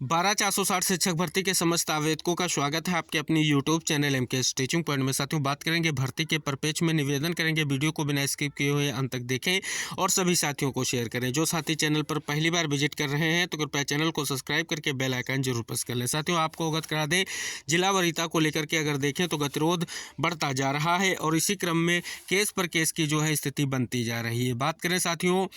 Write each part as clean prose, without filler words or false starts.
12,460 शिक्षक भर्ती के समस्त आवेदकों का स्वागत है आपके अपनी YouTube channel MK teaching point में। साथियों, बात करेंगे भर्ती के परिपेक्ष में। निवेदन करेंगे वीडियो को बिना स्किप किए हुए अंत तक देखें और सभी साथियों को शेयर करें। जो साथी चैनल पर पहली बार विजिट कर रहे हैं तो कृपया चैनल को सब्सक्राइब करके बेल आइकन जरूर प्रेस कर लें। साथियों, आपको अवगत करा दें, जिला वरीयता को लेकर के अगर देखें तो गतिरोध बढ़ता जा रहा है और इसी क्रम में केस पर केस की जो है स्थिति बनती जा रही है। बात करें साथियों,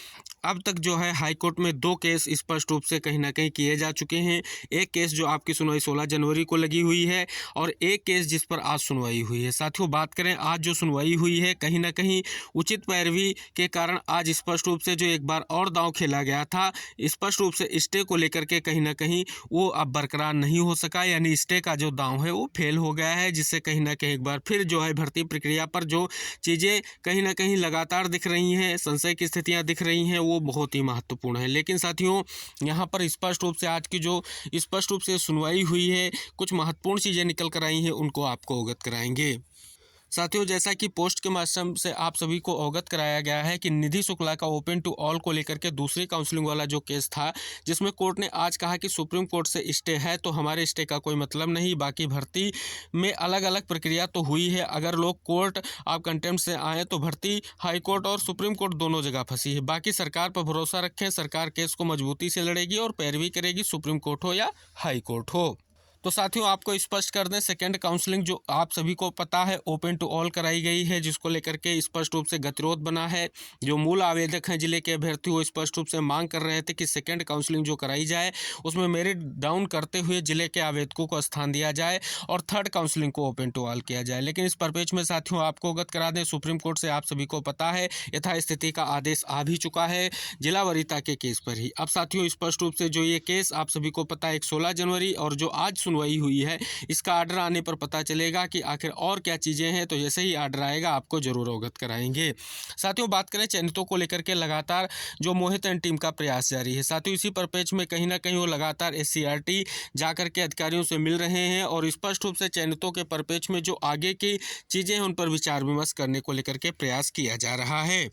अब तक जो है हाईकोर्ट में 2 केस स्पष्ट रूप से कहीं ना कहीं किए जा चुके हैं। एक केस जो आपकी सुनवाई 16 जनवरी को लगी हुई है और एक केस जिस पर आज सुनवाई हुई है। साथियों, बात करें आज जो सुनवाई हुई है, कहीं ना कहीं उचित पैरवी के कारण आज स्पष्ट रूप से जो एक बार और दांव खेला गया था, स्पष्ट रूप से स्टे को लेकर के कहीं ना कहीं वो अब बरकरार नहीं हो सका, यानी स्टे का जो दांव है वो फेल हो गया है, जिससे कहीं ना कहीं एक बार फिर जो है भर्ती प्रक्रिया पर जो चीज़ें कहीं ना कहीं लगातार दिख रही हैं, संशय की स्थितियाँ दिख रही हैं, वो बहुत ही महत्वपूर्ण है। लेकिन साथियों, यहाँ पर स्पष्ट रूप से आज की जो स्पष्ट रूप से सुनवाई हुई है, कुछ महत्वपूर्ण चीज़ें निकल कर आई हैं, उनको आपको अवगत कराएंगे। साथियों, जैसा कि पोस्ट के माध्यम से आप सभी को अवगत कराया गया है कि निधि शुक्ला का ओपन टू ऑल को लेकर के दूसरी काउंसलिंग वाला जो केस था, जिसमें कोर्ट ने आज कहा कि सुप्रीम कोर्ट से स्टे है तो हमारे स्टे का कोई मतलब नहीं, बाकी भर्ती में अलग अलग प्रक्रिया तो हुई है। अगर लोग कोर्ट आप कंटेम्प्ट से आए तो भर्ती हाई कोर्ट और सुप्रीम कोर्ट दोनों जगह फंसी है। बाकी सरकार पर भरोसा रखें, सरकार केस को मजबूती से लड़ेगी और पैरवी करेगी, सुप्रीम कोर्ट हो या हाई कोर्ट हो। तो साथियों, आपको स्पष्ट कर दें, सेकेंड काउंसलिंग जो आप सभी को पता है ओपन टू ऑल कराई गई है, जिसको लेकर के स्पष्ट रूप से गतिरोध बना है। जो मूल आवेदक हैं जिले के अभ्यर्थी, वो स्पष्ट रूप से मांग कर रहे थे कि सेकेंड काउंसलिंग जो कराई जाए उसमें मेरिट डाउन करते हुए जिले के आवेदकों को स्थान दिया जाए और थर्ड काउंसलिंग को ओपन टू ऑल किया जाए। लेकिन इस परिपेक्ष में साथियों आपको अवगत करा दें, सुप्रीम कोर्ट से आप सभी को पता है यथास्थिति का आदेश आ भी चुका है जिला वरीयता के केस पर ही। अब साथियों, स्पष्ट रूप से जो ये केस आप सभी को पता है 16 जनवरी और जो आज सुनवाई हुई है, इसका आर्डर आने पर पता चलेगा कि आखिर और क्या चीज़ें हैं। तो जैसे ही आर्डर आएगा आपको जरूर अवगत कराएंगे। साथियों, बात करें चयनितों को लेकर के लगातार जो मोहित एंड टीम का प्रयास जारी है। साथियों, इसी परिप्रेक्ष्य में कहीं ना कहीं वो लगातार SCRT जाकर के अधिकारियों से मिल रहे हैं और स्पष्ट रूप से चयनितों के परिप्रेक्ष्य में जो आगे की चीज़ें हैं उन पर विचार विमर्श करने को लेकर के प्रयास किया जा रहा है।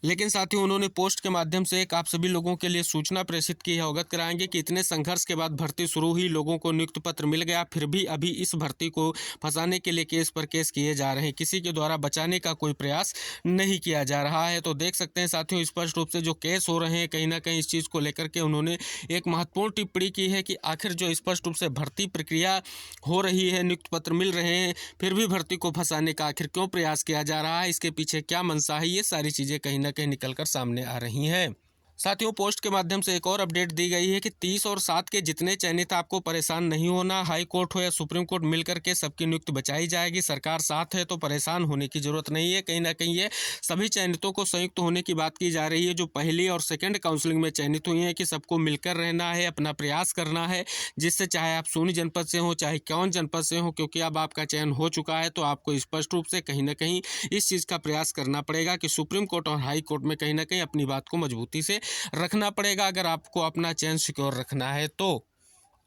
लेकिन साथियों, उन्होंने पोस्ट के माध्यम से एक आप सभी लोगों के लिए सूचना प्रेषित की है। अवगत कराएंगे कि इतने संघर्ष के बाद भर्ती शुरू हुई, लोगों को नियुक्ति पत्र मिल गया, फिर भी अभी इस भर्ती को फंसाने के लिए केस पर केस किए जा रहे हैं, किसी के द्वारा बचाने का कोई प्रयास नहीं किया जा रहा है। तो देख सकते हैं साथियों, स्पष्ट रूप से जो केस हो रहे हैं, कहीं ना कहीं इस चीज़ को लेकर के उन्होंने एक महत्वपूर्ण टिप्पणी की है कि आखिर जो स्पष्ट रूप से भर्ती प्रक्रिया हो रही है, नियुक्ति पत्र मिल रहे हैं, फिर भी भर्ती को फंसाने का आखिर क्यों प्रयास किया जा रहा है, इसके पीछे क्या मंशा है, ये सारी चीज़ें कहीं ना कहीं निकल कर सामने आ रही हैं। साथियों, पोस्ट के माध्यम से एक और अपडेट दी गई है कि 30 और 7 के जितने चयनित, आपको परेशान नहीं होना। हाई कोर्ट हो या सुप्रीम कोर्ट मिलकर के सबकी नियुक्ति बचाई जाएगी। सरकार साथ है तो परेशान होने की जरूरत नहीं है। कहीं ना कहीं ये सभी चयनितों को संयुक्त होने की बात की जा रही है, जो पहली और सेकेंड काउंसलिंग में चयनित हुई हैं, कि सबको मिलकर रहना है, अपना प्रयास करना है, जिससे चाहे आप सोनी जनपद से हो चाहे कौन जनपद से हो, क्योंकि अब आपका चयन हो चुका है, तो आपको स्पष्ट रूप से कहीं ना कहीं इस चीज़ का प्रयास करना पड़ेगा कि सुप्रीम कोर्ट और हाई कोर्ट में कहीं ना कहीं अपनी बात को मजबूती से रखना पड़ेगा, अगर आपको अपना चयन सिक्योर रखना है तो।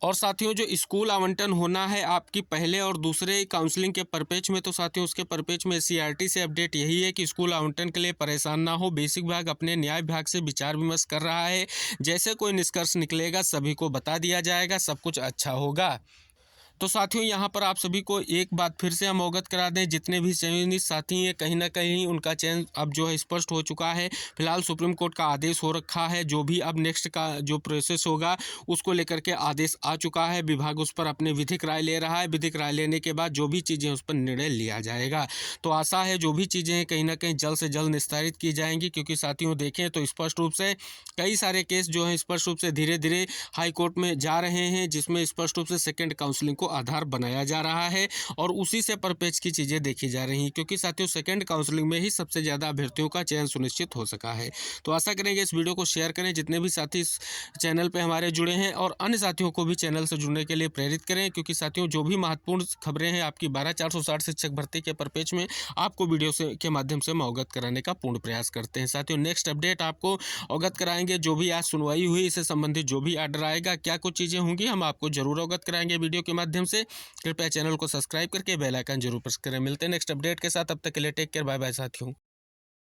और साथियों, जो स्कूल आवंटन होना है आपकी पहले और दूसरे काउंसलिंग के परिप्रेक्ष्य में, तो साथियों उसके परिप्रेक्ष्य में SCRT से अपडेट यही है कि स्कूल आवंटन के लिए परेशान ना हो। बेसिक विभाग अपने न्याय विभाग से विचार विमर्श कर रहा है, जैसे कोई निष्कर्ष निकलेगा सभी को बता दिया जाएगा, सब कुछ अच्छा होगा। तो साथियों, यहाँ पर आप सभी को एक बात फिर से हम अवगत करा दें, जितने भी चयनित साथी हैं कहीं ना कहीं उनका चयन अब जो है स्पष्ट हो चुका है। फिलहाल सुप्रीम कोर्ट का आदेश हो रखा है, जो भी अब नेक्स्ट का जो प्रोसेस होगा उसको लेकर के आदेश आ चुका है। विभाग उस पर अपनी विधिक राय ले रहा है, विधिक राय लेने के बाद जो भी चीज़ें उस पर निर्णय लिया जाएगा। तो आशा है जो भी चीज़ें हैं कहीं ना कहीं जल्द से जल्द निस्तारित की जाएंगी, क्योंकि साथियों देखें तो स्पष्ट रूप से कई सारे केस जो हैं स्पष्ट रूप से धीरे धीरे हाई कोर्ट में जा रहे हैं, जिसमें स्पष्ट रूप से सेकेंड काउंसलिंग को आधार बनाया जा रहा है और उसी से परिप्रेक्ष्य की चीज़ें देखी जा रही हैं, क्योंकि साथियों सेकेंड काउंसलिंग में ही सबसे ज़्यादा अभ्यर्थियों का चयन सुनिश्चित हो सका है। तो आशा करेंगे इस वीडियो को शेयर करें, जितने भी साथी इस चैनल पे हमारे जुड़े हैं, और अन्य साथियों को भी चैनल से जुड़ने के लिए प्रेरित करें, क्योंकि साथियों जो भी महत्वपूर्ण खबरें हैं आपकी 12,460 शिक्षक भर्ती के परिप्रेक्ष्य में आपको वीडियो के माध्यम से अवगत कराने का पूर्ण प्रयास करते हैं। साथियों, नेक्स्ट अपडेट आपको अवगत कराएंगे, जो भी आज सुनवाई हुई इससे संबंधित जो भी आर्डर आएगा, क्या कुछ चीज़ें होंगी, हम आपको जरूर अवगत कराएंगे वीडियो के माध्यम से। कृपया चैनल को सब्सक्राइब करके बेल आइकन जरूर प्रेस करें। मिलते हैं नेक्स्ट अपडेट के साथ, तब तक के लिए टेक केयर, बाय बाय साथियों।